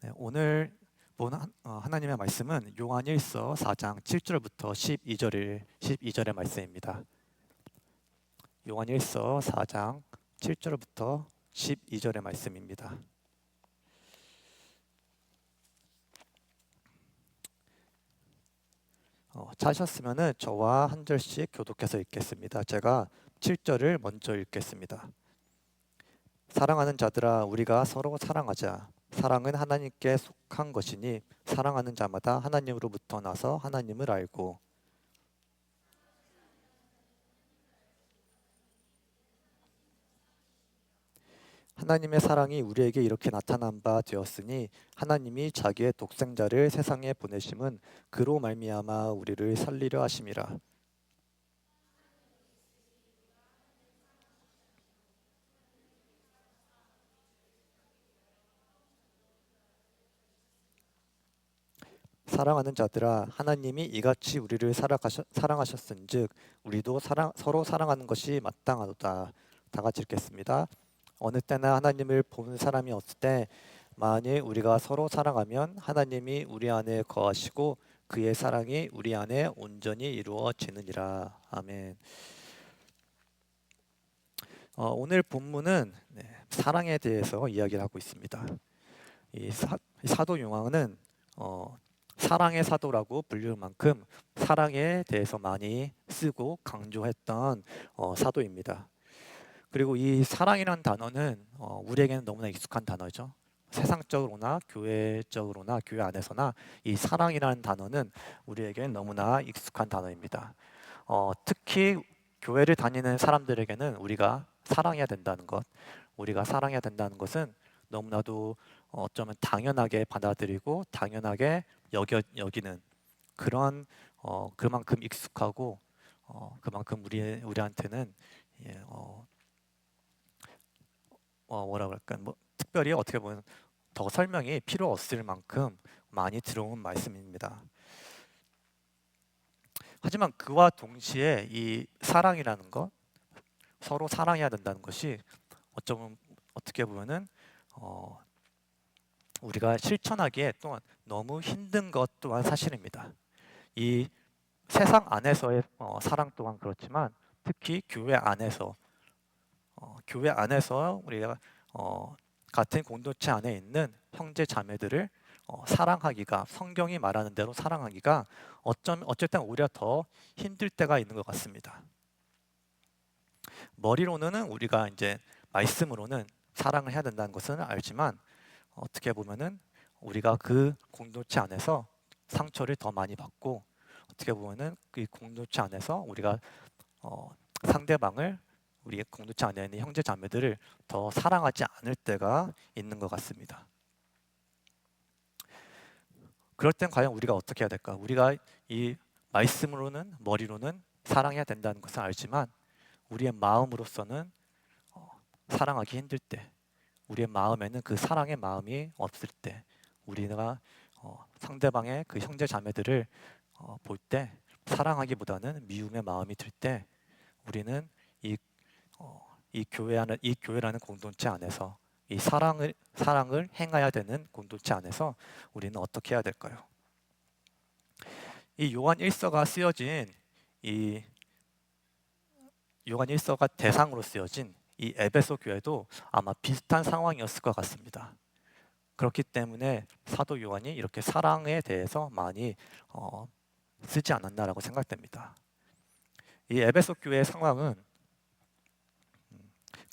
네, 오늘 본 하나님의 말씀은 요한일서 4장 7절부터 12절의 말씀입니다. 요한일서 4장 7절부터 12절의 말씀입니다. 찾으셨으면 저와 한 절씩 교독해서 읽겠습니다. 제가 7절을 먼저 읽겠습니다. 사랑하는 자들아, 우리가 서로 사랑하자. 사랑은 하나님께 속한 것이니 사랑하는 자마다 하나님으로부터 나서 하나님을 알고, 하나님의 사랑이 우리에게 이렇게 나타난 바 되었으니 하나님이 자기의 독생자를 세상에 보내심은 그로 말미암아 우리를 살리려 하심이라. 사랑하는 자들아, 하나님이 이같이 우리를 사랑하셨은즉 우리도 서로 사랑하는 것이 마땅하도다. 다 같이 읽겠습니다. 어느 때나 하나님을 본 사람이 없을 때 만일 우리가 서로 사랑하면 하나님이 우리 안에 거하시고 그의 사랑이 우리 안에 온전히 이루어지느니라. 아멘. 오늘 본문은 사랑에 대해서 이야기를 하고 있습니다. 이 사도 요한은 사랑의 사도라고 불릴 만큼 사랑에 대해서 많이 쓰고 강조했던 사도입니다. 그리고 이 사랑이라는 단어는 우리에게는 너무나 익숙한 단어죠. 세상적으로나 교회적으로나 교회 안에서나 이 사랑이라는 단어는 우리에게는 너무나 익숙한 단어입니다. 특히 교회를 다니는 사람들에게는 우리가 사랑해야 된다는 것은 너무나도 어쩌면 당연하게 받아들이고 당연하게 여기는 그런 그만큼 익숙하고 그만큼 우리한테는 예, 뭐라 그럴까 특별히 어떻게 보면 더 설명이 필요 없을 만큼 많이 들어온 말씀입니다. 하지만 그와 동시에 이 사랑이라는 것, 서로 사랑해야 된다는 것이 어쩌면 어떻게 보면은 우리가 실천하기에 또한 너무 힘든 것 또한 사실입니다. 이 세상 안에서의 사랑 또한 그렇지만 특히 교회 안에서 우리가 같은 공동체 안에 있는 형제 자매들을 사랑하기가 성경이 말하는 대로 사랑하기가 어쩔 땐 오히려 더 힘들 때가 있는 것 같습니다. 머리로는 우리가 이제 말씀으로는 사랑을 해야 된다는 것은 알지만 어떻게 보면은 우리가 그 공동체 안에서 상처를 더 많이 받고 어떻게 보면은 그 공동체 안에서 우리가 상대방을 우리의 공동체 안에 있는 형제 자매들을 더 사랑하지 않을 때가 있는 것 같습니다. 그럴 땐 과연 우리가 어떻게 해야 될까? 우리가 이 말씀으로는 머리로는 사랑해야 된다는 것은 알지만 우리의 마음으로서는 사랑하기 힘들 때, 우리의 마음에는 그 사랑의 마음이 없을 때, 우리가 상대방의 그 형제 자매들을 볼 때 사랑하기보다는 미움의 마음이 들 때, 우리는 이, 이 교회라는 공동체 안에서 이 사랑을 행해야 되는 공동체 안에서 우리는 어떻게 해야 될까요? 이 요한 일서가 쓰여진 이 요한 일서가 대상으로 쓰여진 이 에베소 교회도 아마 비슷한 상황이었을 것 같습니다. 그렇기 때문에 사도 요한이 이렇게 사랑에 대해서 많이 쓰지 않았나라고 생각됩니다. 이 에베소 교회의 상황은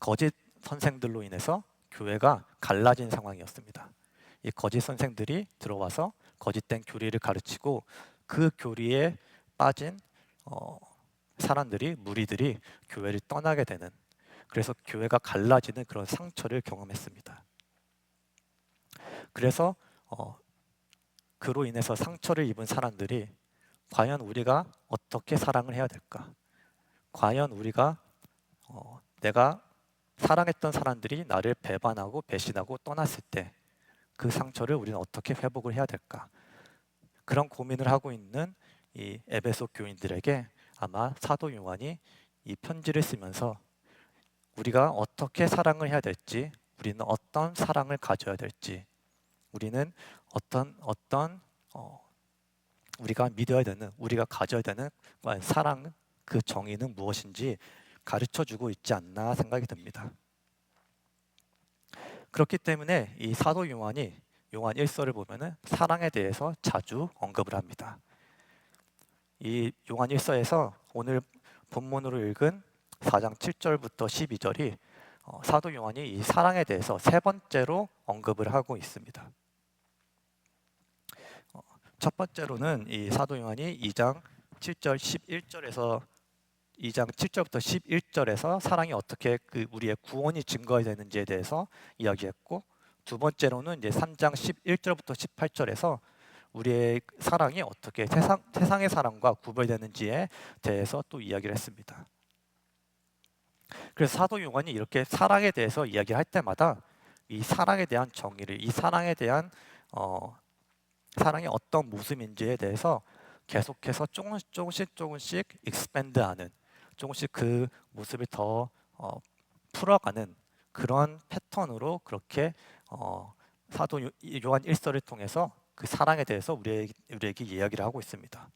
거짓 선생들로 인해서 교회가 갈라진 상황이었습니다. 이 거짓 선생들이 들어와서 거짓된 교리를 가르치고 그 교리에 빠진 무리들이 교회를 떠나게 되는, 그래서 교회가 갈라지는 그런 상처를 경험했습니다. 그래서 그로 인해서 상처를 입은 사람들이 과연 우리가 어떻게 사랑을 해야 될까? 과연 내가 사랑했던 사람들이 나를 배반하고 배신하고 떠났을 때 그 상처를 우리는 어떻게 회복을 해야 될까? 그런 고민을 하고 있는 이 에베소 교인들에게 아마 사도 요한이 이 편지를 쓰면서 우리가 어떻게 사랑을 해야 될지, 우리는 어떤 사랑을 가져야 될지, 우리는 어떤 우리가 믿어야 되는, 우리가 가져야 되는 사랑, 그 정의는 무엇인지 가르쳐주고 있지 않나 생각이 듭니다. 그렇기 때문에 이 사도 요한이 요한 1서를 보면은 사랑에 대해서 자주 언급을 합니다. 이 요한 1서에서 오늘 본문으로 읽은 4장 7절부터 12절이 사도 요한이 이 사랑에 대해서 세 번째로 언급을 하고 있습니다. 첫 번째로는 이 사도 요한이 2장 7절 11절에서 2장 7절부터 11절에서 사랑이 어떻게 우리의 구원이 증거해야 되는지에 대해서 이야기했고, 두 번째로는 이제 3장 11절부터 18절에서 우리의 사랑이 어떻게 세상의 사랑과 구별되는지에 대해서 또 이야기를 했습니다. 그래서 사도 요한이 이렇게 사랑에 대해서 이야기할 때마다 이 사랑에 대한 정의를, 이 사랑에 대한 사랑이 어떤 모습인지에 대해서 계속해서 조금씩 익스밴드하는, 조금씩 그 모습을 더 풀어가는 그런 패턴으로 그렇게 사도 요한 1서를 통해서 그 사랑에 대해서 우리에게 이야기를 하고 있습니다.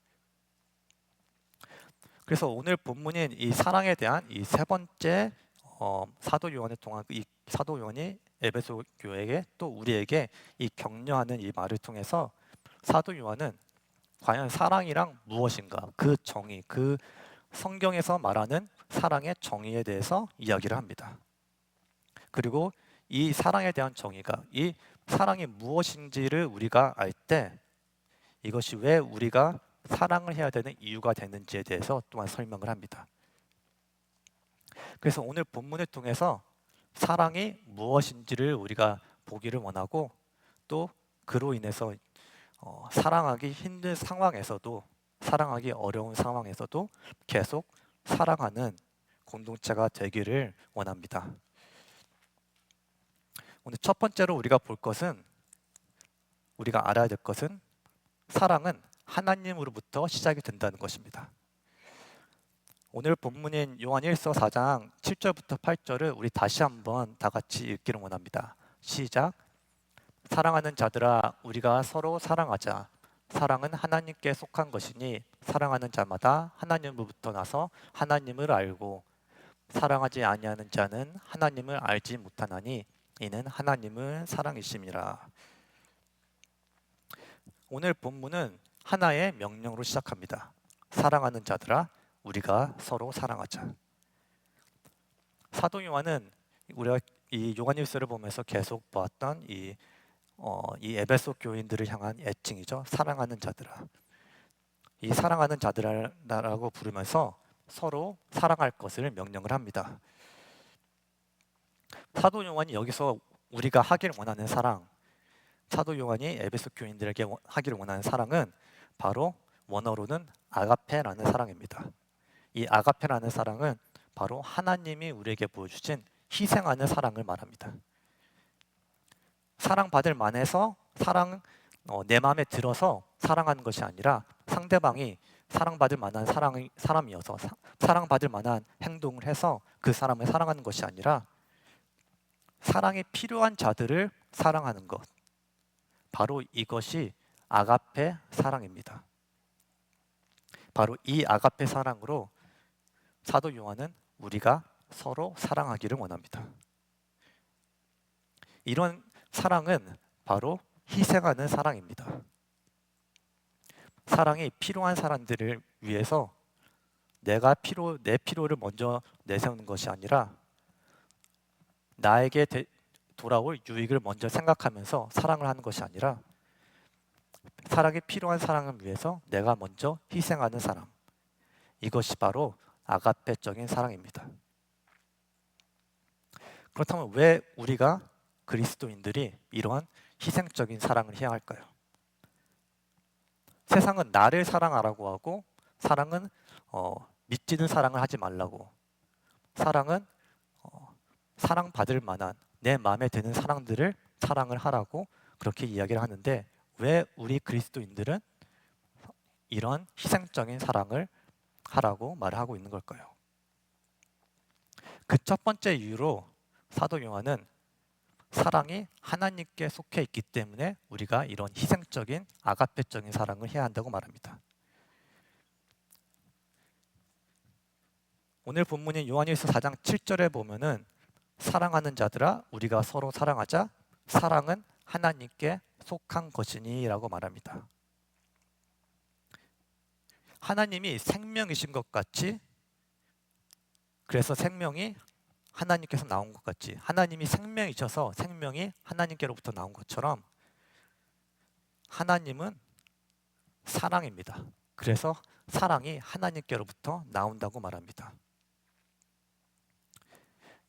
그래서 오늘 본문인 이 사랑에 대한 이 세 번째 사도 요한을 통한 이 사도 요한이 에베소 교회에게 또 우리에게 이 격려하는 이 말을 통해서 사도 요한은 과연 사랑이란 무엇인가, 그 정의, 그 성경에서 말하는 사랑의 정의에 대해서 이야기를 합니다. 그리고 이 사랑에 대한 정의가, 이 사랑이 무엇인지를 우리가 알 때 이것이 왜 우리가 사랑을 해야 되는 이유가 되는지에 대해서 또한 설명을 합니다. 그래서 오늘 본문을 통해서 사랑이 무엇인지를 우리가 보기를 원하고, 또 그로 인해서 사랑하기 힘든 상황에서도, 사랑하기 어려운 상황에서도 계속 사랑하는 공동체가 되기를 원합니다. 오늘 첫 번째로 우리가 볼 것은, 우리가 알아야 될 것은 사랑은 하나님으로부터 시작이 된다는 것입니다. 오늘 본문인 요한 1서 4장 7절부터 8절을 우리 다시 한번 다 같이 읽기를 원합니다. 시작. 사랑하는 자들아, 우리가 서로 사랑하자. 사랑은 하나님께 속한 것이니 사랑하는 자마다 하나님으로부터 나서 하나님을 알고, 사랑하지 아니하는 자는 하나님을 알지 못하나니 이는 하나님은 사랑이심이라. 오늘 본문은 하나의 명령으로 시작합니다. 사랑하는 자들아, 우리가 서로 사랑하자. 사도 요한은 우리가 이 요한일서를 보면서 계속 보았던 이 에베소 교인들을 향한 애칭이죠. 사랑하는 자들아. 이 사랑하는 자들아라고 부르면서 서로 사랑할 것을 명령을 합니다. 사도 요한이 여기서 우리가 하길 원하는 사랑, 사도 요한이 에베소 교인들에게 하기를 원하는 사랑은 바로 원어로는 아가페라는 사랑입니다. 이 아가페라는 사랑은 바로 하나님이 우리에게 보여주신 희생하는 사랑을 말합니다. 사랑받을 만해서 내 마음에 들어서 사랑하는 것이 아니라, 상대방이 사랑받을 만한 사람이어서 사랑받을 만한 행동을 해서 그 사람을 사랑하는 것이 아니라, 사랑이 필요한 자들을 사랑하는 것, 바로 이것이 아가페 사랑입니다. 바로 이 아가페 사랑으로 사도 요한은 우리가 서로 사랑하기를 원합니다. 이런 사랑은 바로 희생하는 사랑입니다. 사랑이 필요한 사람들을 위해서 내 필요를 먼저 내세우는 것이 아니라, 나에게 돌아올 유익을 먼저 생각하면서 사랑을 하는 것이 아니라, 사랑이 필요한 사람을 위해서 내가 먼저 희생하는 사람, 이것이 바로 아가페적인 사랑입니다. 그렇다면 왜 우리가 그리스도인들이 이러한 희생적인 사랑을 해야 할까요? 세상은 나를 사랑하라고 하고, 사랑은 믿지는 사랑을 하지 말라고, 사랑은 사랑받을 만한 내 마음에 드는 사람들을 사랑을 하라고 그렇게 이야기를 하는데, 왜 우리 그리스도인들은 이런 희생적인 사랑을 하라고 말을 하고 있는 걸까요? 그 첫 번째 이유로 사도 요한은 사랑이 하나님께 속해 있기 때문에 우리가 이런 희생적인 아가페적인 사랑을 해야 한다고 말합니다. 오늘 본문인 요한일서 4장 7절에 보면은 사랑하는 자들아 우리가 서로 사랑하자 사랑은 하나님께 속한 것이니 라고 말합니다. 하나님이 생명이신 것 같이, 그래서 생명이 하나님께서 나온 것 같이, 하나님이 생명이셔서 생명이 하나님께로부터 나온 것처럼 하나님은 사랑입니다. 그래서 사랑이 하나님께로부터 나온다고 말합니다.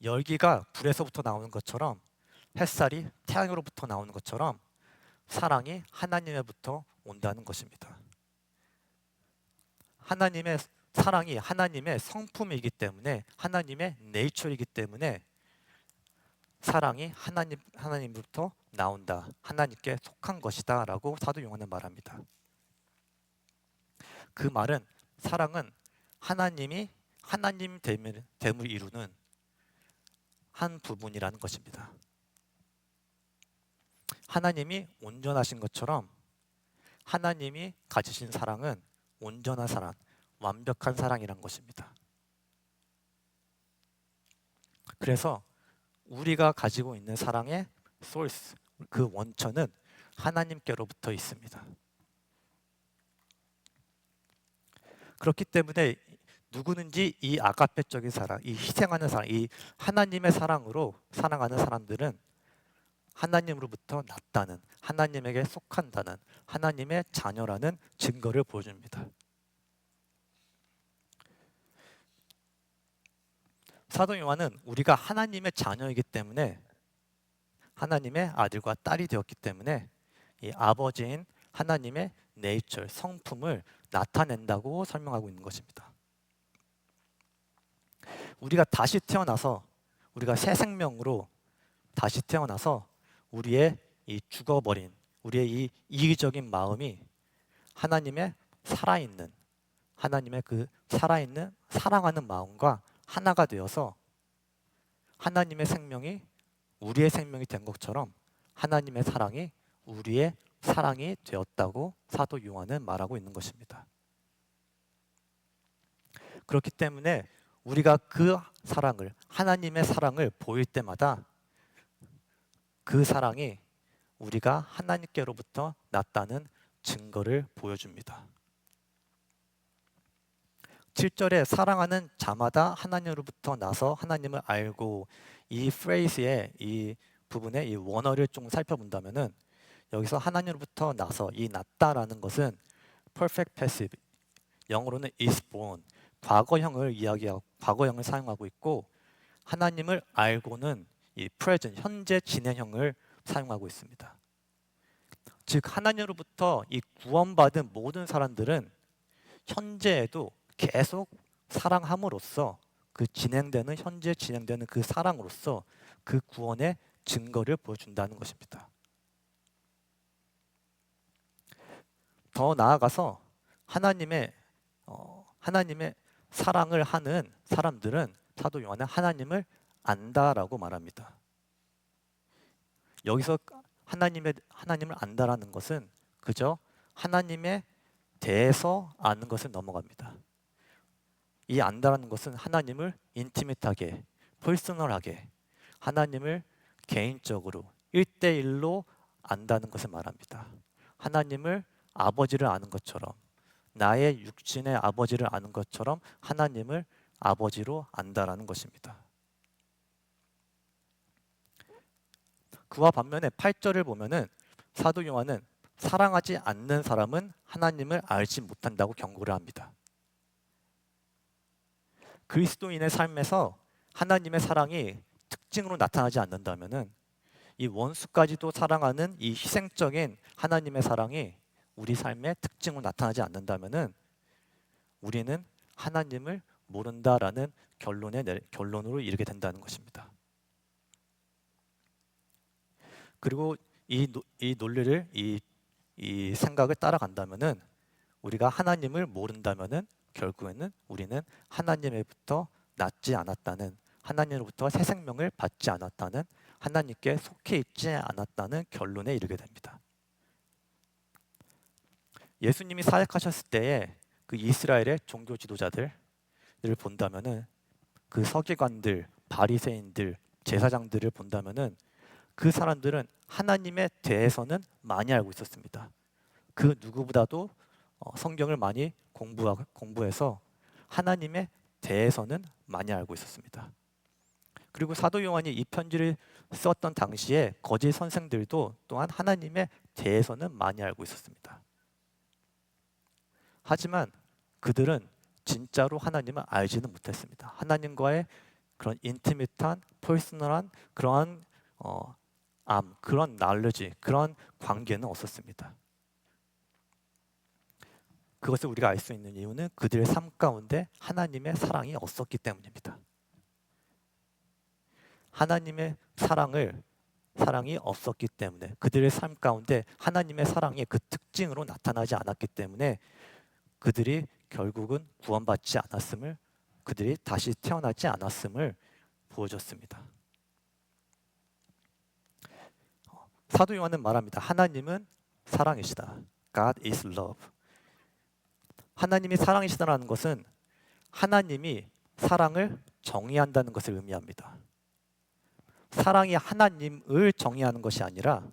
열기가 불에서부터 나오는 것처럼, 햇살이 태양으로부터 나오는 것처럼 사랑이 하나님으로부터 온다는 것입니다. 하나님의 사랑이 하나님의 성품이기 때문에, 하나님의 네이처이기 때문에 사랑이 하나님부터 나온다, 하나님께 속한 것이다 라고 사도 요한은 말합니다. 그 말은 사랑은 하나님이 하나님 됨을 이루는 한 부분이라는 것입니다. 하나님이 온전하신 것처럼 하나님이 가지신 사랑은 온전한 사랑, 완벽한 사랑이란 것입니다. 그래서 우리가 가지고 있는 사랑의 소스, 그 원천은 하나님께로부터 있습니다. 그렇기 때문에 누구든지 이 아가페적인 사랑, 이 희생하는 사랑, 이 하나님의 사랑으로 사랑하는 사람들은 하나님으로부터 났다는, 하나님에게 속한다는, 하나님의 자녀라는 증거를 보여줍니다. 사도 요한은 우리가 하나님의 자녀이기 때문에, 하나님의 아들과 딸이 되었기 때문에 이 아버지인 하나님의 네이처, 성품을 나타낸다고 설명하고 있는 것입니다. 우리가 다시 태어나서, 우리가 새 생명으로 다시 태어나서 우리의 이 죽어버린, 우리의 이 이기적인 마음이 하나님의 살아있는, 하나님의 그 살아있는 사랑하는 마음과 하나가 되어서 하나님의 생명이 우리의 생명이 된 것처럼 하나님의 사랑이 우리의 사랑이 되었다고 사도 요한은 말하고 있는 것입니다. 그렇기 때문에 우리가 그 사랑을, 하나님의 사랑을 보일 때마다 그 사랑이 우리가 하나님께로부터 났다는 증거를 보여줍니다. 7절에 사랑하는 자마다 하나님으로부터 나서 하나님을 알고, 이 프레이즈의 이 부분의 이 원어를 좀 살펴본다면은 여기서 하나님으로부터 나서, 이 났다라는 것은 perfect passive, 영어로는 is born, 과거형을 이야기하고 과거형을 사용하고 있고, 하나님을 알고는 이 present, 현재 진행형을 사용하고 있습니다. 즉 하나님으로부터 이 구원받은 모든 사람들은 현재에도 계속 사랑함으로써, 그 진행되는, 현재 진행되는 그 사랑으로써 그 구원의 증거를 보여준다는 것입니다. 더 나아가서 하나님의 사랑을 하는 사람들은, 사도 요한은 하나님을 안다라고 말합니다. 여기서 하나님을 안다라는 것은 그저 하나님에 대해서 아는 것을 넘어갑니다. 이 안다라는 것은 하나님을 인티밋하게, 퍼스널하게, 하나님을 개인적으로 1대1로 안다는 것을 말합니다. 하나님을 아버지를 아는 것처럼, 나의 육신의 아버지를 아는 것처럼 하나님을 아버지로 안다라는 것입니다. 그와 반면에 8절을 보면은 사도 요한은 사랑하지 않는 사람은 하나님을 알지 못한다고 경고를 합니다. 그리스도인의 삶에서 하나님의 사랑이 특징으로 나타나지 않는다면은, 이 원수까지도 사랑하는 이 희생적인 하나님의 사랑이 우리 삶의 특징으로 나타나지 않는다면은 우리는 하나님을 모른다라는 결론으로 이르게 된다는 것입니다. 그리고 이 논리를, 이 생각을 따라간다면은, 우리가 하나님을 모른다면은 결국에는 우리는 하나님으로부터 낳지 않았다는, 하나님으로부터 새 생명을 받지 않았다는, 하나님께 속해 있지 않았다는 결론에 이르게 됩니다. 예수님이 사역하셨을 때에 그 이스라엘의 종교 지도자들을 본다면은 그 서기관들, 바리새인들, 제사장들을 본다면은 그 사람들은 하나님에 대해서는 많이 알고 있었습니다. 그 누구보다도 성경을 많이 공부해서 하나님에 대해서는 많이 알고 있었습니다. 그리고 사도 요한이 이 편지를 썼던 당시에 거짓 선생들도 또한 하나님에 대해서는 많이 알고 있었습니다. 하지만 그들은 진짜로 하나님을 알지는 못했습니다. 하나님과의 그런 인티밋한, 퍼스널한 그러한 그런 날러지, 그런 관계는 없었습니다. 그것을 우리가 알 수 있는 이유는 그들의 삶 가운데 하나님의 사랑이 없었기 때문입니다. 하나님의 사랑이 없었기 때문에, 그들의 삶 가운데 하나님의 사랑이 그 특징으로 나타나지 않았기 때문에 그들이 결국은 구원받지 않았음을, 그들이 다시 태어나지 않았음을 보여줬습니다. 사도 요한은 말합니다. 하나님은 사랑이시다. God is love. 하나님이 사랑이시다라는 것은 하나님이 사랑을 정의한다는 것을 의미합니다. 사랑이 하나님을 정의하는 것이 아니라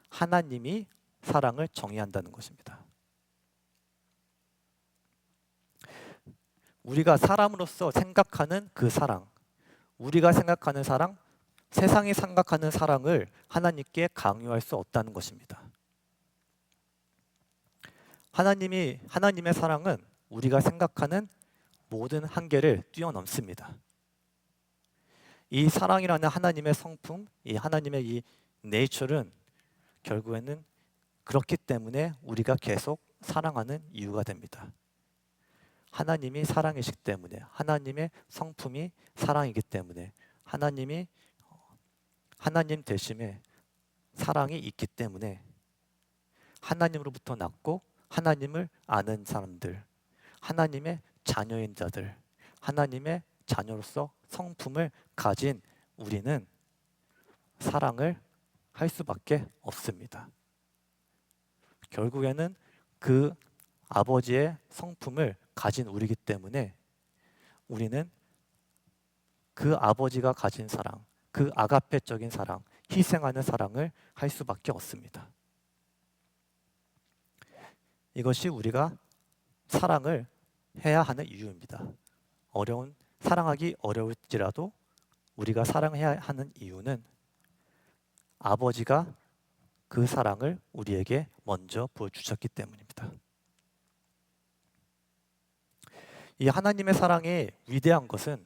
하나님이 사랑을 정의한다는 것입니다. 우리가 사람으로서 생각하는 그 사랑, 우리가 생각하는 사랑, 세상이 생각하는 사랑을 하나님께 강요할 수 없다는 것입니다. 하나님의 사랑은 우리가 생각하는 모든 한계를 뛰어넘습니다. 이 사랑이라는 하나님의 성품, 이 하나님의 이 네이처는 결국에는 그렇기 때문에 우리가 계속 사랑하는 이유가 됩니다. 하나님이 사랑이시기 때문에, 하나님의 성품이 사랑이기 때문에, 하나님 대심에 사랑이 있기 때문에 하나님으로부터 낳고 하나님을 아는 사람들, 하나님의 자녀인 자들, 하나님의 자녀로서 성품을 가진 우리는 사랑을 할 수밖에 없습니다. 결국에는 그 아버지의 성품을 가진 우리이기 때문에 우리는 그 아버지가 가진 사랑, 그 아가페적인 사랑, 희생하는 사랑을 할 수밖에 없습니다. 이것이 우리가 사랑을 해야 하는 이유입니다. 사랑하기 어려울지라도 우리가 사랑해야 하는 이유는 아버지가 그 사랑을 우리에게 먼저 보여주셨기 때문입니다. 이 하나님의 사랑이 위대한 것은,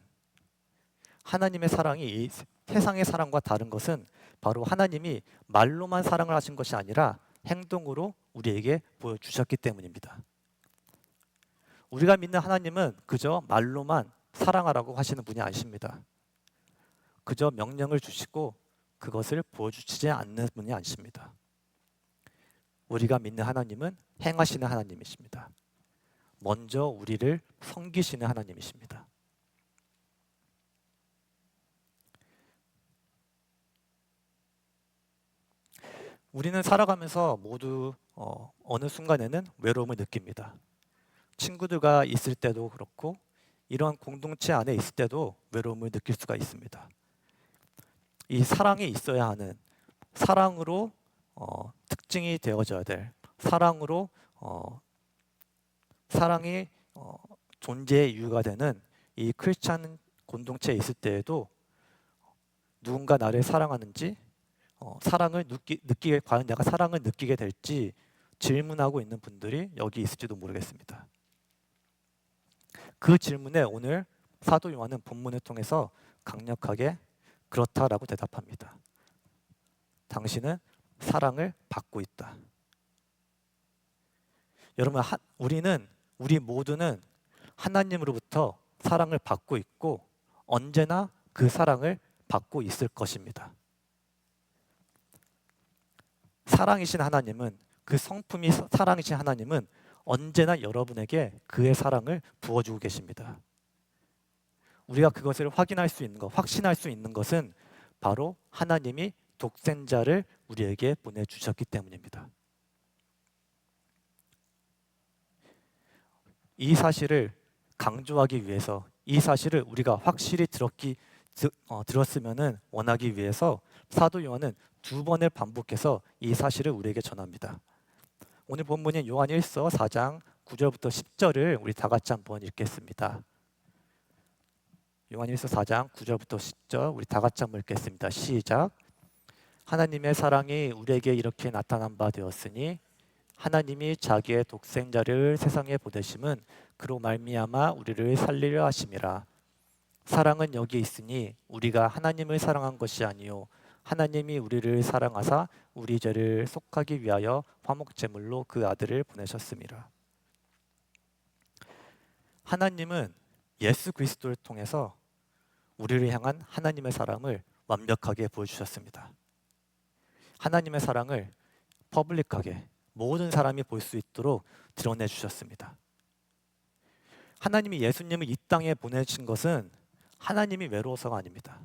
하나님의 사랑이 이 세상의 사랑과 다른 것은 바로 하나님이 말로만 사랑을 하신 것이 아니라 행동으로 우리에게 보여주셨기 때문입니다. 우리가 믿는 하나님은 그저 말로만 사랑하라고 하시는 분이 아니십니다. 그저 명령을 주시고 그것을 보여주시지 않는 분이 아니십니다. 우리가 믿는 하나님은 행하시는 하나님이십니다. 먼저 우리를 섬기시는 하나님이십니다. 우리는 살아가면서 모두 어느 순간에는 외로움을 느낍니다. 친구들과 있을 때도 그렇고 이런 공동체 안에 있을 때도 외로움을 느낄 수가 있습니다. 이 사랑이 있어야 하는, 사랑으로 특징이 되어져야 될, 사랑이 존재의 이유가 되는 이 크리스찬 공동체에 있을 때에도 누군가 나를 사랑하는지, 사랑을 느끼게, 과연 내가 사랑을 느끼게 될지 질문하고 있는 분들이 여기 있을지도 모르겠습니다. 그 질문에 오늘 사도 요한은 본문을 통해서 강력하게 그렇다라고 대답합니다. 당신은 사랑을 받고 있다. 여러분, 우리 모두는 하나님으로부터 사랑을 받고 있고 언제나 그 사랑을 받고 있을 것입니다. 사랑이신 하나님은, 그 성품이 사랑이신 하나님은 언제나 여러분에게 그의 사랑을 부어주고 계십니다. 우리가 그것을 확신할 수 있는 것은 바로 하나님이 독생자를 우리에게 보내주셨기 때문입니다. 이 사실을 강조하기 위해서, 이 사실을 우리가 확실히 들었으면은 원하기 위해서 사도 요한은 2번을 반복해서 이 사실을 우리에게 전합니다. 오늘 본문인 요한 1서 4장 9절부터 10절을 우리 다 같이 한번 읽겠습니다. 요한 1서 4장 9절부터 10절 우리 다 같이 한번 읽겠습니다. 시작. 하나님의 사랑이 우리에게 이렇게 나타난 바 되었으니 하나님이 자기의 독생자를 세상에 보내심은 그로 말미암아 우리를 살리려 하심이라. 사랑은 여기 있으니 우리가 하나님을 사랑한 것이 아니요 하나님이 우리를 사랑하사 우리 죄를 속하기 위하여 화목제물로 그 아들을 보내셨습니다. 하나님은 예수 그리스도를 통해서 우리를 향한 하나님의 사랑을 완벽하게 보여주셨습니다. 하나님의 사랑을 퍼블릭하게 모든 사람이 볼 수 있도록 드러내 주셨습니다. 하나님이 예수님을 이 땅에 보내신 것은 하나님이 외로워서가 아닙니다.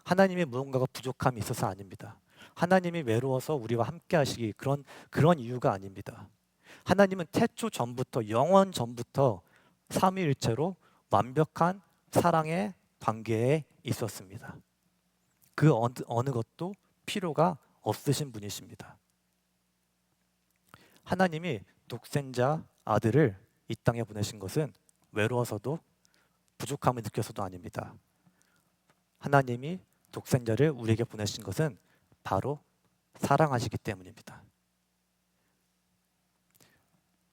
하나님이 무언가가 부족함이 있어서 아닙니다. 하나님이 외로워서 우리와 함께 하시기 그런 이유가 아닙니다. 하나님은 태초 전부터, 영원 전부터 삼위일체로 완벽한 사랑의 관계에 있었습니다. 그 어느 것도 필요가 없으신 분이십니다. 하나님이 독생자 아들을 이 땅에 보내신 것은 외로워서도 부족함을 느껴서도 아닙니다. 하나님이 독생자를 우리에게 보내신 것은 바로 사랑하시기 때문입니다.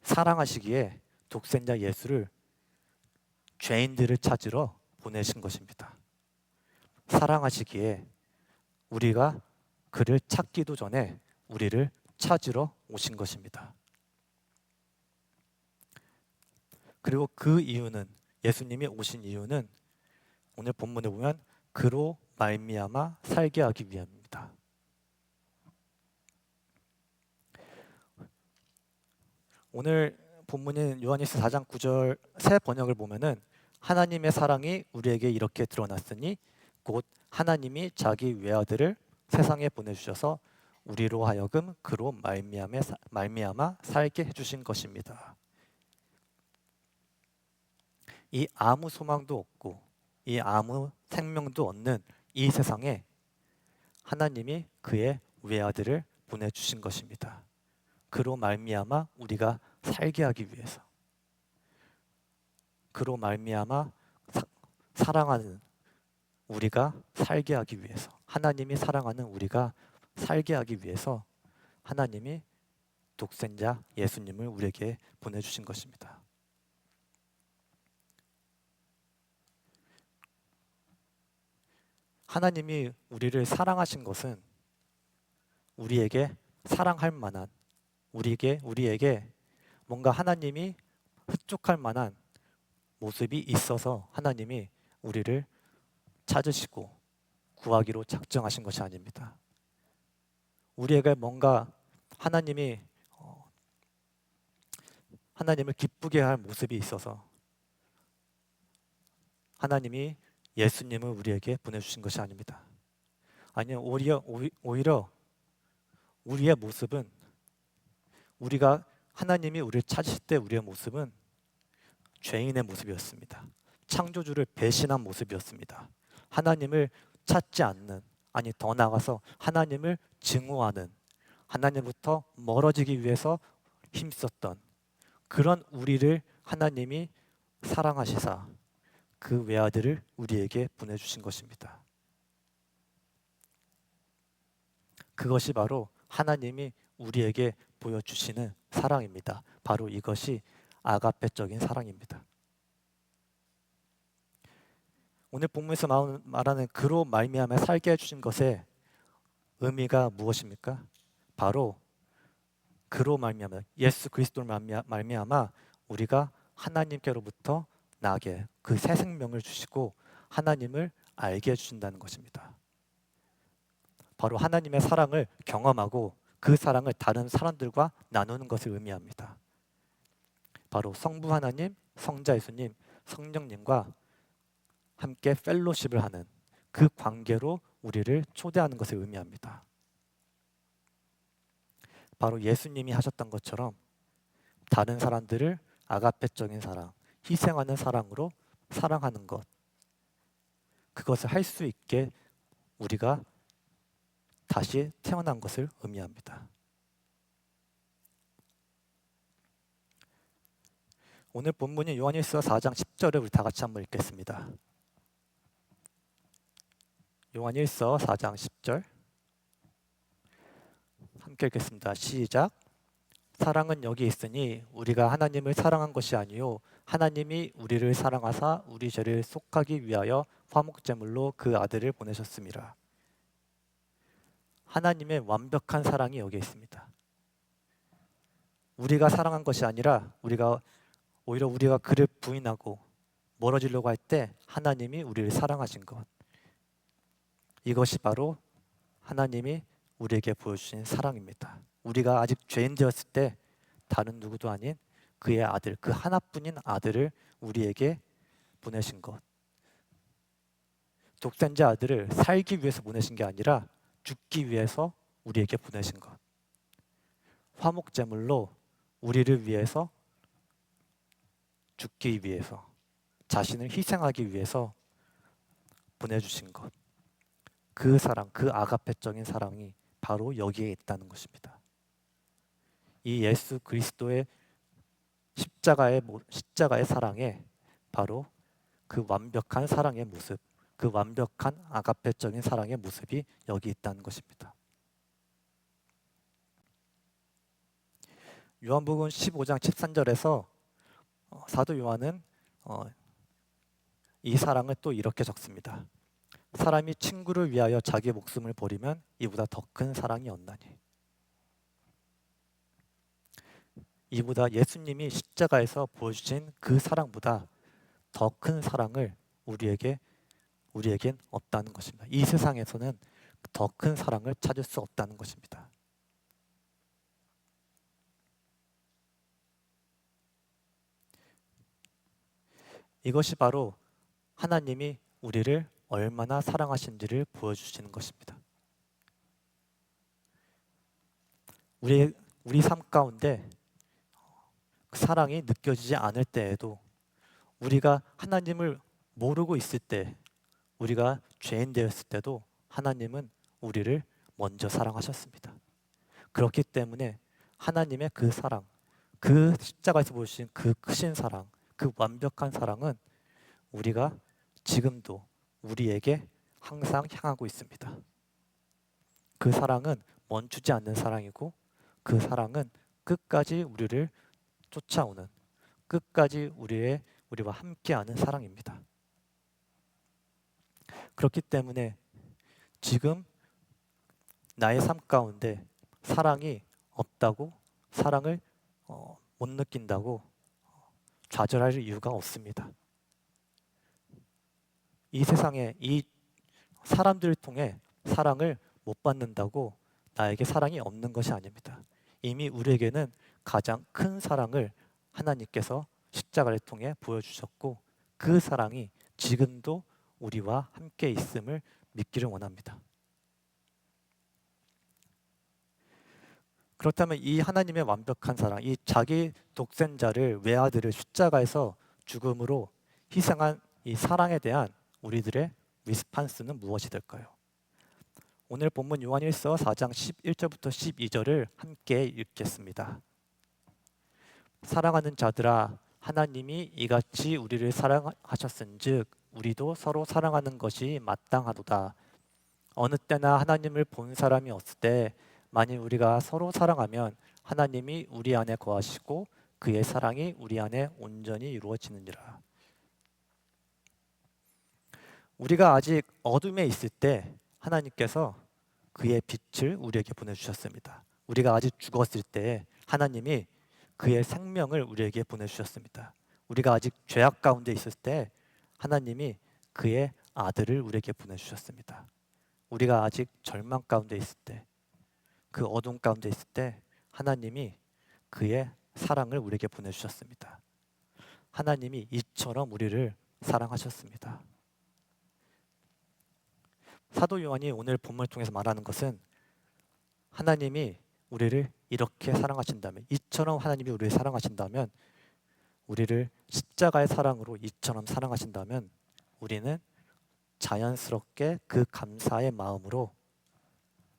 사랑하시기에 독생자 예수를 죄인들을 찾으러 보내신 것입니다. 사랑하시기에 우리가 그를 찾기도 전에 우리를 찾으러 오신 것입니다. 그리고 그 이유는, 예수님이 오신 이유는 오늘 본문에 보면 그로 말미암아 살게 하기 위함입니다. 오늘 본문인 요한일서 4장 9절 새 번역을 보면은 하나님의 사랑이 우리에게 이렇게 드러났으니 곧 하나님이 자기 외아들을 세상에 보내주셔서 우리로 하여금 그로 말미암아 살게 해주신 것입니다. 이 아무 소망도 없고 이 아무 생명도 없는 이 세상에 하나님이 그의 외아들을 보내주신 것입니다. 그로 말미암아 우리가 살게 하기 위해서, 그로 말미암아 사랑하는 우리가 살게 하기 위해서, 하나님이 사랑하는 우리가 살게 하기 위해서 하나님이 독생자 예수님을 우리에게 보내주신 것입니다. 하나님이 우리를 사랑하신 것은 우리에게 사랑할 만한, 우리에게 뭔가 하나님이 흡족할 만한 모습이 있어서 하나님이 우리를 찾으시고 구하기로 작정하신 것이 아닙니다. 우리에게 뭔가 하나님을 기쁘게 할 모습이 있어서 하나님이 예수님을 우리에게 보내주신 것이 아닙니다. 아니요, 오히려 우리의 모습은, 우리가 하나님이 우리를 찾으실 때 우리의 모습은 죄인의 모습이었습니다. 창조주를 배신한 모습이었습니다. 하나님을 찾지 않는, 아니 더 나아가서 하나님을 증오하는, 하나님부터 멀어지기 위해서 힘썼던 그런 우리를 하나님이 사랑하시사 그 외아들을 우리에게 보내주신 것입니다. 그것이 바로 하나님이 우리에게 보여주시는 사랑입니다. 바로 이것이 아가페적인 사랑입니다. 오늘 본문에서 말하는 그로 말미암아 살게 해주신 것의 의미가 무엇입니까? 바로 그로 말미암아, 예수 그리스도로 말미암아 우리가 하나님께로부터 나게 그 새 생명을 주시고 하나님을 알게 해주신다는 것입니다. 바로 하나님의 사랑을 경험하고 그 사랑을 다른 사람들과 나누는 것을 의미합니다. 바로 성부 하나님, 성자 예수님, 성령님과 함께 펠로십을 하는 그 관계로 우리를 초대하는 것을 의미합니다. 바로 예수님이 하셨던 것처럼 다른 사람들을 아가페적인 사랑, 희생하는 사랑으로 사랑하는 것, 그것을 할 수 있게 우리가 다시 태어난 것을 의미합니다. 오늘 본문인 요한일서 4장 10절을 우리 다 같이 한번 읽겠습니다. 요한일서 4장 10절 함께 읽겠습니다. 시작. 사랑은 여기 있으니 우리가 하나님을 사랑한 것이 아니요 하나님이 우리를 사랑하사 우리 죄를 속하기 위하여 화목제물로 그 아들을 보내셨습니다. 하나님의 완벽한 사랑이 여기에 있습니다. 우리가 사랑한 것이 아니라 오히려 우리가 그를 부인하고 멀어지려고 할 때 하나님이 우리를 사랑하신 것, 이것이 바로 하나님이 우리에게 보여주신 사랑입니다. 우리가 아직 죄인 되었을 때 다른 누구도 아닌 그의 아들, 그 하나뿐인 아들을 우리에게 보내신 것, 독생자 아들을 살기 위해서 보내신 게 아니라 죽기 위해서 우리에게 보내신 것, 화목제물로 우리를 위해서 죽기 위해서 자신을 희생하기 위해서 보내주신 것, 그 사랑, 그 아가페적인 사랑이 바로 여기에 있다는 것입니다. 이 예수 그리스도의 십자가의 사랑에 바로 그 완벽한 사랑의 모습, 그 완벽한 아가페적인 사랑의 모습이 여기 있다는 것입니다. 요한복음 15장 13절에서 사도 요한은 이 사랑을 또 이렇게 적습니다. 사람이 친구를 위하여 자기 목숨을 버리면 이보다 더 큰 사랑이 없나니. 이보다 예수님이 십자가에서 보여주신 그 사랑보다 더 큰 사랑을 우리에겐 없다는 것입니다. 이 세상에서는 더 큰 사랑을 찾을 수 없다는 것입니다. 이것이 바로 하나님이 우리를 얼마나 사랑하신지를 보여주시는 것입니다. 우리 삶 가운데 그 사랑이 느껴지지 않을 때에도, 우리가 하나님을 모르고 있을 때, 우리가 죄인 되었을 때도 하나님은 우리를 먼저 사랑하셨습니다. 그렇기 때문에 하나님의 그 사랑, 그 십자가에서 보여주신 그 크신 사랑, 그 완벽한 사랑은 우리가 지금도 우리에게 항상 향하고 있습니다. 그 사랑은 멈추지 않는 사랑이고, 그 사랑은 끝까지 우리를 쫓아오는, 끝까지 우리와 함께하는 사랑입니다. 그렇기 때문에 지금 나의 삶 가운데 사랑이 없다고, 사랑을 못 느낀다고 좌절할 이유가 없습니다. 이 세상에 이 사람들을 통해 사랑을 못 받는다고 나에게 사랑이 없는 것이 아닙니다. 이미 우리에게는 가장 큰 사랑을 하나님께서 십자가를 통해 보여주셨고, 그 사랑이 지금도 우리와 함께 있음을 믿기를 원합니다. 그렇다면 이 하나님의 완벽한 사랑, 이 자기 독생자를, 외아들을 십자가에서 죽음으로 희생한 이 사랑에 대한 우리들의 리스판스는 무엇이 될까요? 오늘 본문 요한일서 4장 11절부터 12절을 함께 읽겠습니다. 사랑하는 자들아, 하나님이 이같이 우리를 사랑하셨은즉 우리도 서로 사랑하는 것이 마땅하도다. 어느 때나 하나님을 본 사람이 없을 때 만일 우리가 서로 사랑하면 하나님이 우리 안에 거하시고 그의 사랑이 우리 안에 온전히 이루어지느니라. 우리가 아직 어둠에 있을 때 하나님께서 그의 빛을 우리에게 보내주셨습니다. 우리가 아직 죽었을 때 하나님이 그의 생명을 우리에게 보내주셨습니다. 우리가 아직 죄악 가운데 있을 때 하나님이 그의 아들을 우리에게 보내주셨습니다. 우리가 아직 절망 가운데 있을 때, 그 어둠 가운데 있을 때 하나님이 그의 사랑을 우리에게 보내주셨습니다. 하나님이 이처럼 우리를 사랑하셨습니다. 사도 요한이 오늘 본문을 통해서 말하는 것은 하나님이 우리를 이렇게 사랑하신다면, 이처럼 하나님이 우리를 사랑하신다면, 우리를 십자가의 사랑으로 이처럼 사랑하신다면 우리는 자연스럽게 그 감사의 마음으로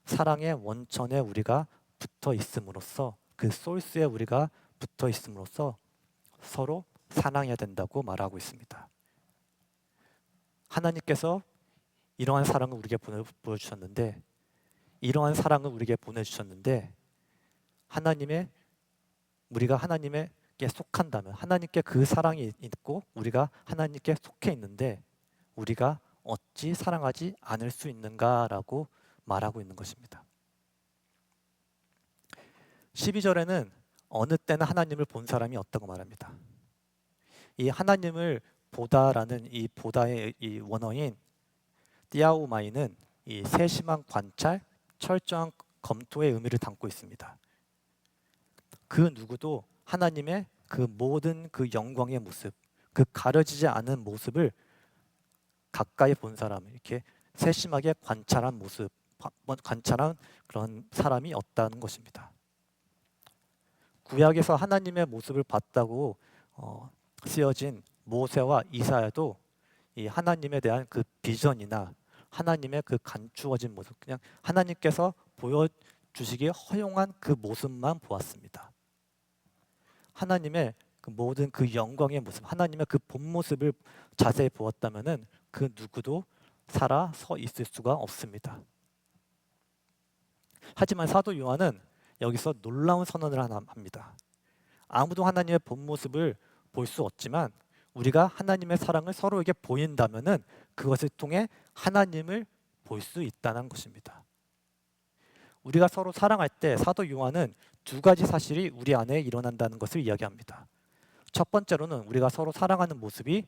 사랑의 원천에 우리가 붙어 있음으로써, 그 소스에 우리가 붙어 있음으로써 서로 사랑해야 된다고 말하고 있습니다. 하나님께서 이러한 사랑을 우리에게 보여주셨는데, 이러한 사랑을 우리에게 보내주셨는데, 우리가 하나님에게 속한다면, 하나님께 그 사랑이 있고 우리가 하나님께 속해 있는데 우리가 어찌 사랑하지 않을 수 있는가라고 말하고 있는 것입니다. 12절에는 어느 때나 하나님을 본 사람이 없다고 말합니다. 이 하나님을 보다라는 이 보다의 이 원어인 띠아오마이는 이 세심한 관찰, 철저한 검토의 의미를 담고 있습니다. 그 누구도 하나님의 그 모든 그 영광의 모습, 그 가려지지 않은 모습을 가까이 본 사람, 이렇게 세심하게 관찰한 모습, 관찰한 그런 사람이 없다는 것입니다. 구약에서 하나님의 모습을 봤다고 쓰여진 모세와 이사야도 이 하나님에 대한 그 비전이나 하나님의 그 감추어진 모습, 그냥 하나님께서 보여주시기에 허용한 그 모습만 보았습니다. 하나님의 그 모든 그 영광의 모습, 하나님의 그 본 모습을 자세히 보았다면은 그 누구도 살아 서 있을 수가 없습니다. 하지만 사도 요한은 여기서 놀라운 선언을 합니다. 아무도 하나님의 본 모습을 볼 수 없지만 우리가 하나님의 사랑을 서로에게 보인다면은 그것을 통해 하나님을 볼 수 있다는 것입니다. 우리가 서로 사랑할 때 사도 요한은 두 가지 사실이 우리 안에 일어난다는 것을 이야기합니다. 첫 번째로는 우리가 서로 사랑하는 모습이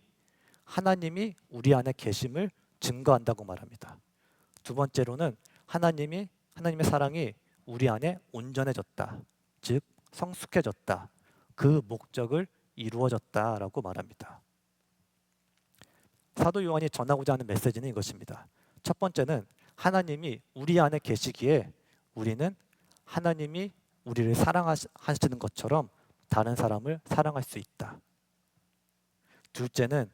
하나님이 우리 안에 계심을 증거한다고 말합니다. 두 번째로는 하나님의 사랑이 우리 안에 온전해졌다, 즉 성숙해졌다, 그 목적을 이루어졌다라고 말합니다. 사도 요한이 전하고자 하는 메시지는 이것입니다. 첫 번째는 하나님이 우리 안에 계시기에 우리는 하나님이 우리를 사랑하시는 것처럼 다른 사람을 사랑할 수 있다. 둘째는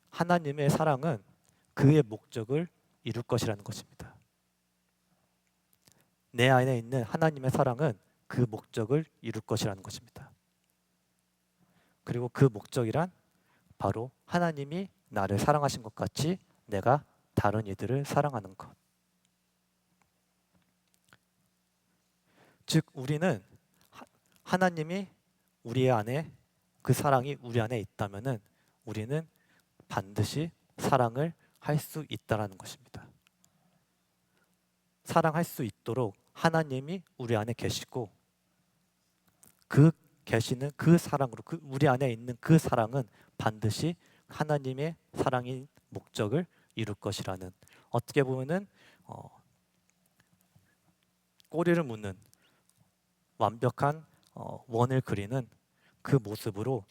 하나님의 사랑은 그의 목적을 이룰 것이라는 것입니다. 내 안에 있는 하나님의 사랑은 그 목적을 이룰 것이라는 것입니다. 그리고 그 목적이란 바로 하나님이 나를 사랑하신 것 같이 내가 다른 이들을 사랑하는 것. 즉 우리는 하나님이 우리 안에 그 사랑이 우리 안에 있다면은 우리는 반드시 사랑을 할 수 있다라는 것입니다. 사랑할 수 있도록 하나님이 우리 안에 계시고 그 계시는 그 사랑으로 우리 안에 있는 그 사랑은 반드시 하나님의 사랑인 목적을 이룰 것이라는, 어떻게 보면은 꼬리를 무는 완벽한 원을 그리는 그 모습으로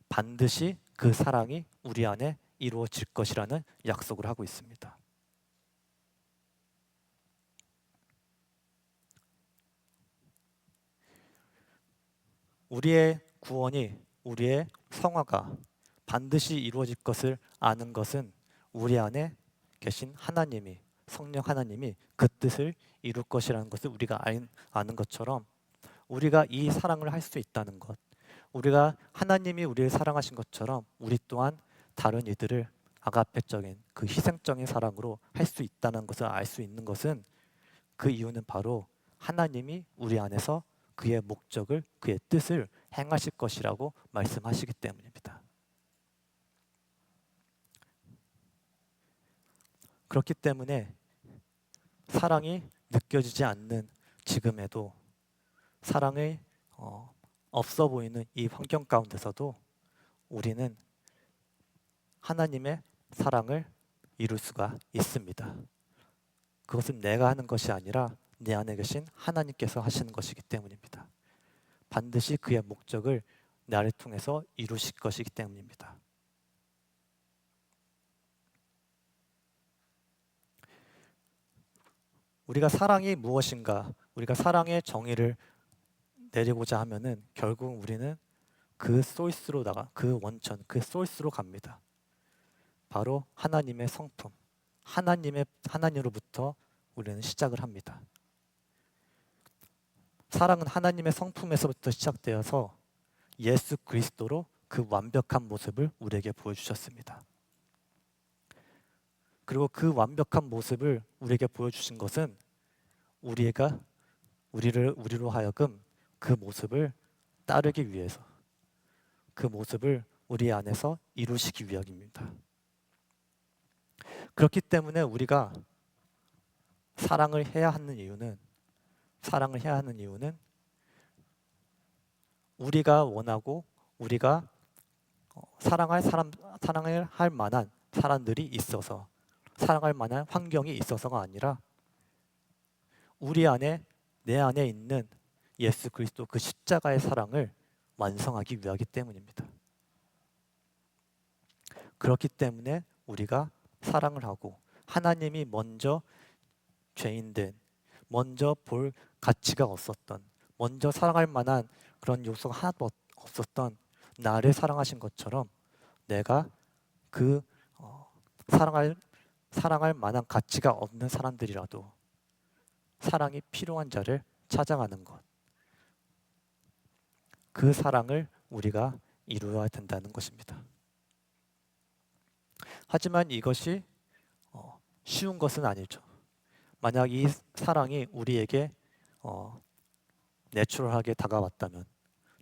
반드시 그 사랑이 우리 안에 이루어질 것이라는 약속을 하고 있습니다. 우리의 구원이, 우리의 성화가 반드시 이루어질 것을 아는 것은 우리 안에 계신 하나님이, 성령 하나님이 그 뜻을 이룰 것이라는 것을 우리가 아는 것처럼 우리가 이 사랑을 할 수 있다는 것, 우리가 하나님이 우리를 사랑하신 것처럼 우리 또한 다른 이들을 아가페적인 그 희생적인 사랑으로 할 수 있다는 것을 알 수 있는 것은, 그 이유는 바로 하나님이 우리 안에서 그의 목적을, 그의 뜻을 행하실 것이라고 말씀하시기 때문입니다. 그렇기 때문에 사랑이 느껴지지 않는 지금에도, 사랑이 없어 보이는 이 환경 가운데서도 우리는 하나님의 사랑을 이룰 수가 있습니다. 그것은 내가 하는 것이 아니라 내 안에 계신 하나님께서 하시는 것이기 때문입니다. 반드시 그의 목적을 나를 통해서 이루실 것이기 때문입니다. 우리가 사랑이 무엇인가, 우리가 사랑의 정의를 내리고자 하면은 결국 우리는 그 소스로 그 원천, 그 소스로 갑니다. 바로 하나님의 성품, 하나님으로부터 우리는 시작을 합니다. 사랑은 하나님의 성품에서부터 시작되어서 예수 그리스도로 그 완벽한 모습을 우리에게 보여주셨습니다. 그리고 그 완벽한 모습을 우리에게 보여주신 것은 우리로 하여금 그 모습을 따르기 위해서, 그 모습을 우리 안에서 이루시기 위함입니다. 그렇기 때문에 우리가 사랑을 해야 하는 이유는 우리가 원하고 우리가 사랑을 할 만한 사람들이 있어서, 사랑할 만한 환경이 있어서가 아니라 내 안에 있는 예수 그리스도 그 십자가의 사랑을 완성하기 위하기 때문입니다. 그렇기 때문에 우리가 사랑을 하고, 하나님이 먼저 죄인된, 먼저 볼 가치가 없었던, 먼저 사랑할 만한 그런 요소가 하나도 없었던 나를 사랑하신 것처럼 내가 그 사랑할 만한 가치가 없는 사람들이라도 사랑이 필요한 자를 찾아가는 것, 그 사랑을 우리가 이루어야 된다는 것입니다. 하지만 이것이 쉬운 것은 아니죠. 만약 이 사랑이 우리에게 내추럴하게 다가왔다면,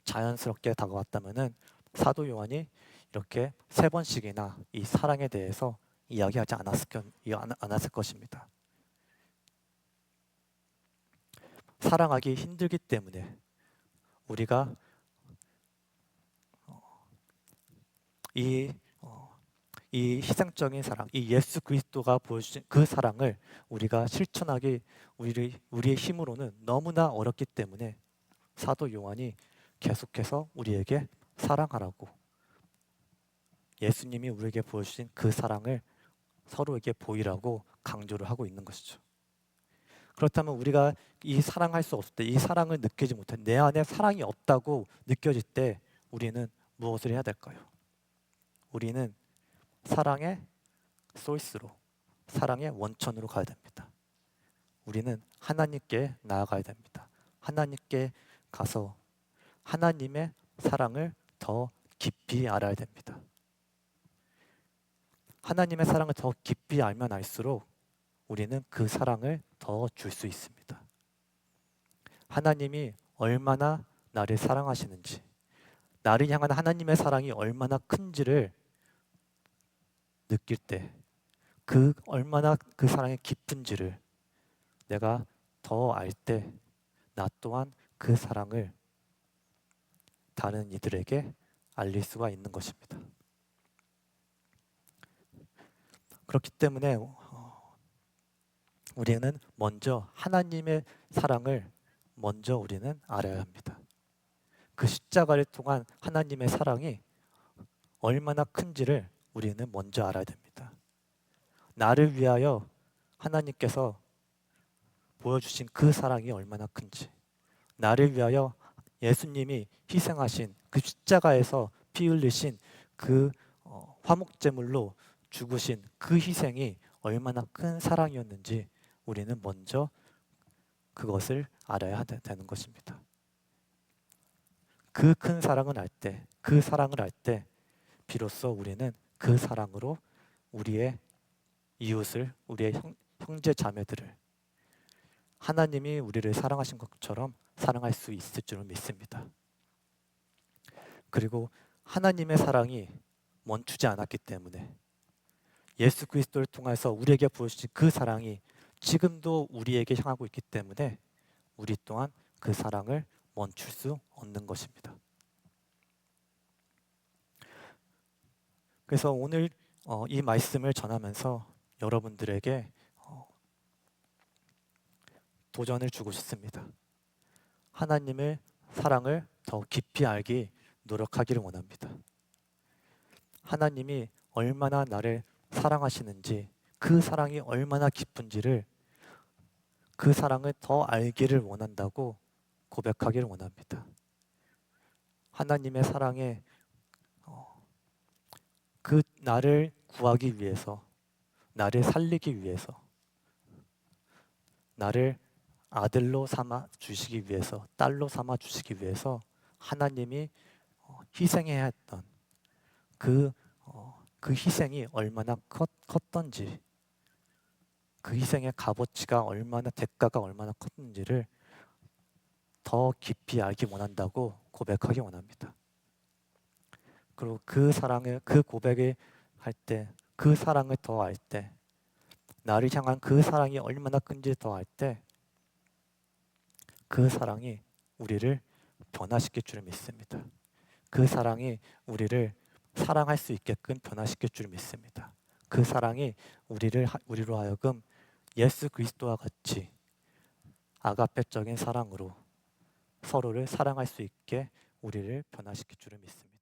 자연스럽게 다가왔다면은 사도 요한이 이렇게 3번씩이나 이 사랑에 대해서 이야기하지 않았을 것입니다. 사랑하기 힘들기 때문에 우리가 이 희생적인 사랑, 이 예수 그리스도가 보여주신 그 사랑을 우리가 실천하기 우리의 힘으로는 너무나 어렵기 때문에 사도 요한이 계속해서 우리에게 사랑하라고, 예수님이 우리에게 보여주신 그 사랑을 서로에게 보이라고 강조를 하고 있는 것이죠. 그렇다면 우리가 이 사랑할 수 없을 때, 이 사랑을 느끼지 못해, 내 안에 사랑이 없다고 느껴질 때 우리는 무엇을 해야 될까요? 우리는 사랑의 소스로, 사랑의 원천으로 가야 됩니다. 우리는 하나님께 나아가야 됩니다. 하나님께 가서 하나님의 사랑을 더 깊이 알아야 됩니다. 하나님의 사랑을 더 깊이 알면 알수록 우리는 그 사랑을 더 줄 수 있습니다. 하나님이 얼마나 나를 사랑하시는지, 나를 향한 하나님의 사랑이 얼마나 큰지를 느낄 때, 얼마나 그 사랑이 깊은지를 내가 더 알 때, 나 또한 그 사랑을 다른 이들에게 알릴 수가 있는 것입니다. 그렇기 때문에 우리는 먼저 하나님의 사랑을 먼저 우리는 알아야 합니다. 그 십자가를 통한 하나님의 사랑이 얼마나 큰지를 우리는 먼저 알아야 됩니다. 나를 위하여 하나님께서 보여주신 그 사랑이 얼마나 큰지, 나를 위하여 예수님이 희생하신 그 십자가에서 피 흘리신 그 화목제물로 죽으신 그 희생이 얼마나 큰 사랑이었는지 우리는 먼저 그것을 알아야 되는 것입니다. 그 큰 사랑을 알 때, 그 사랑을 알 때 비로소 우리는 그 사랑으로 우리의 이웃을, 우리의 형제 자매들을 하나님이 우리를 사랑하신 것처럼 사랑할 수 있을 줄 믿습니다. 그리고 하나님의 사랑이 멈추지 않았기 때문에 예수 그리스도를 통해서 우리에게 보여주신 그 사랑이 지금도 우리에게 향하고 있기 때문에 우리 또한 그 사랑을 멈출 수 없는 것입니다. 그래서 오늘 이 말씀을 전하면서 여러분들에게 도전을 주고 싶습니다. 하나님의 사랑을 더 깊이 알기 노력하기를 원합니다. 하나님이 얼마나 나를 사랑하시는지, 그 사랑이 얼마나 깊은지를 그 사랑을 더 알기를 원한다고 고백하기를 원합니다. 하나님의 사랑에 그 나를 구하기 위해서, 나를 살리기 위해서, 나를 아들로 삼아 주시기 위해서, 딸로 삼아 주시기 위해서 하나님이 희생해야 했던 그 희생이 얼마나 컸던지, 그 희생의 값어치가 얼마나, 대가가 얼마나 컸는지를 더 깊이 알기 원한다고 고백하기 원합니다. 그리고 그 사랑을, 그 고백을 할 때, 그 사랑을 더 알 때, 나를 향한 그 사랑이 얼마나 큰지 더 알 때, 그 사랑이 우리를 변화시킬 줄 믿습니다. 그 사랑이 우리를 사랑할 수 있게끔 변화시킬 줄 믿습니다. 그 사랑이 우리로 하여금 예수 그리스도와 같이 아가페적인 사랑으로 서로를 사랑할 수 있게 우리를 변화시킬 줄 믿습니다.